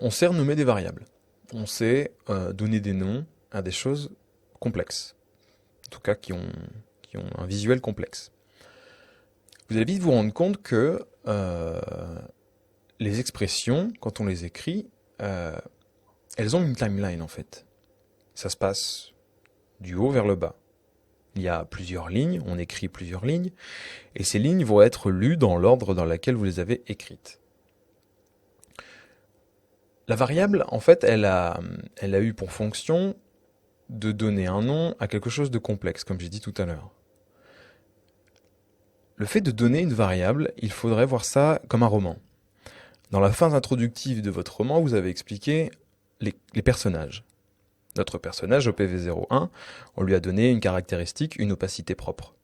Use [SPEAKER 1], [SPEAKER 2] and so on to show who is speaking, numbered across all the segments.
[SPEAKER 1] on sait renommer des variables. On sait donner des noms à des choses complexes. En tout cas, qui ont un visuel complexe. Vous allez vite vous rendre compte que les expressions, quand on les écrit, elles ont une timeline en fait. Ça se passe du haut vers le bas. Il y a plusieurs lignes, on écrit plusieurs lignes, et ces lignes vont être lues dans l'ordre dans lequel vous les avez écrites. La variable, en fait, elle a eu pour fonction de donner un nom à quelque chose de complexe, comme j'ai dit tout à l'heure. Le fait de donner une variable, il faudrait voir ça comme un roman. Dans la phase introductive de votre roman, vous avez expliqué les personnages. Notre personnage, OPV01, on lui a donné une caractéristique, une opacité propre.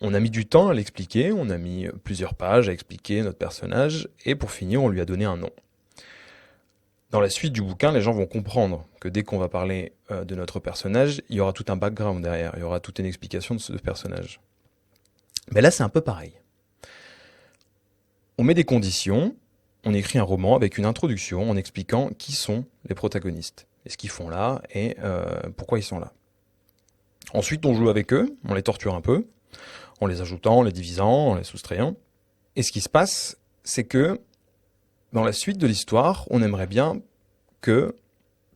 [SPEAKER 1] On a mis du temps à l'expliquer, on a mis plusieurs pages à expliquer notre personnage, et pour finir, on lui a donné un nom. Dans la suite du bouquin, les gens vont comprendre que dès qu'on va parler de notre personnage, il y aura tout un background derrière, il y aura toute une explication de ce personnage. Mais là, c'est un peu pareil. On met des conditions, on écrit un roman avec une introduction en expliquant qui sont les protagonistes, et ce qu'ils font là, et pourquoi ils sont là. Ensuite, on joue avec eux, on les torture un peu, en les ajoutant, en les divisant, en les soustrayant. Et ce qui se passe, c'est que dans la suite de l'histoire, on aimerait bien que,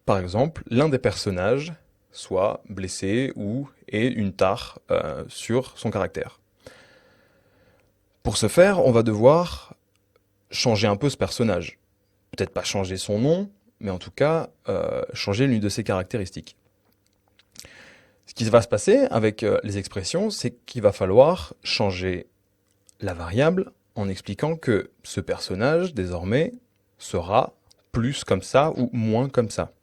[SPEAKER 1] par exemple, l'un des personnages soit blessé ou ait une tare sur son caractère. Pour ce faire, on va devoir changer un peu ce personnage. Peut-être pas changer son nom, mais en tout cas, changer l'une de ses caractéristiques. Ce qui va se passer avec les expressions, c'est qu'il va falloir changer la variable en expliquant que ce personnage, désormais, sera plus comme ça ou moins comme ça.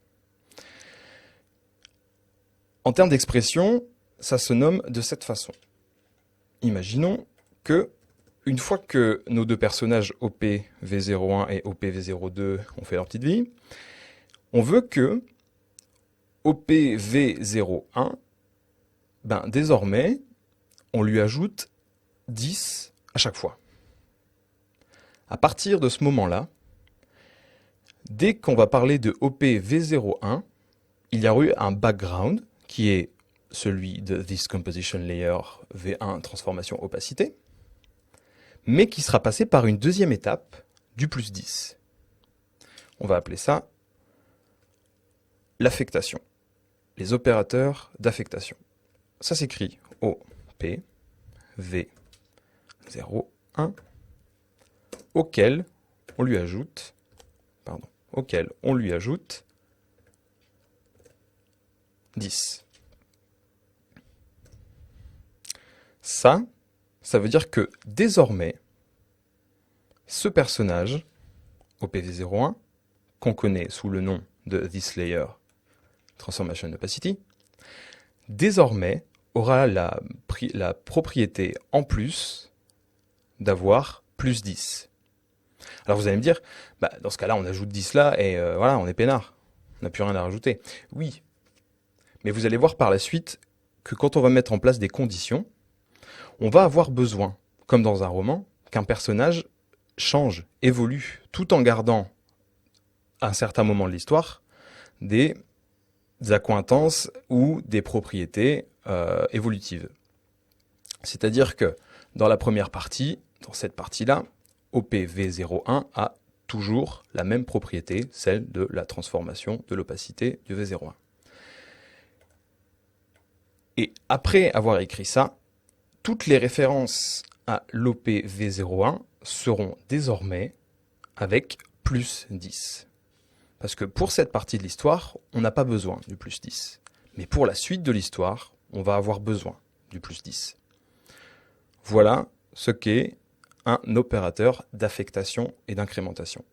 [SPEAKER 1] En termes d'expression, ça se nomme de cette façon. Imaginons que, une fois que nos deux personnages OPV01 et OPV02 ont fait leur petite vie, on veut que OPV01, désormais, on lui ajoute 10 à chaque fois. À partir de ce moment-là, dès qu'on va parler de OPV01, il y a eu un background qui est celui de This Composition Layer V1 transformation opacité, mais qui sera passé par une deuxième étape du plus 10. On va appeler ça l'affectation, les opérateurs d'affectation. Ça s'écrit OPV01 auquel on lui ajoute, auquel on lui ajoute 10. Ça veut dire que désormais, ce personnage, OPV01, qu'on connaît sous le nom de This Layer Transformation Opacity, désormais aura la propriété en plus d'avoir plus 10. Alors vous allez me dire, dans ce cas-là, on ajoute 10 là et voilà, on est peinard. On n'a plus rien à rajouter. Oui, mais vous allez voir par la suite que quand on va mettre en place des conditions, on va avoir besoin, comme dans un roman, qu'un personnage change, évolue, tout en gardant, à un certain moment de l'histoire, des accointances ou des propriétés évolutives. C'est-à-dire que dans la première partie, dans cette partie-là, OPV01 a toujours la même propriété, celle de la transformation de l'opacité du V01. Et après avoir écrit ça, toutes les références à l'OPV01 seront désormais avec plus 10. Parce que pour cette partie de l'histoire, on n'a pas besoin du plus 10. Mais pour la suite de l'histoire, on va avoir besoin du plus 10. Voilà ce qu'est un opérateur d'affectation et d'incrémentation.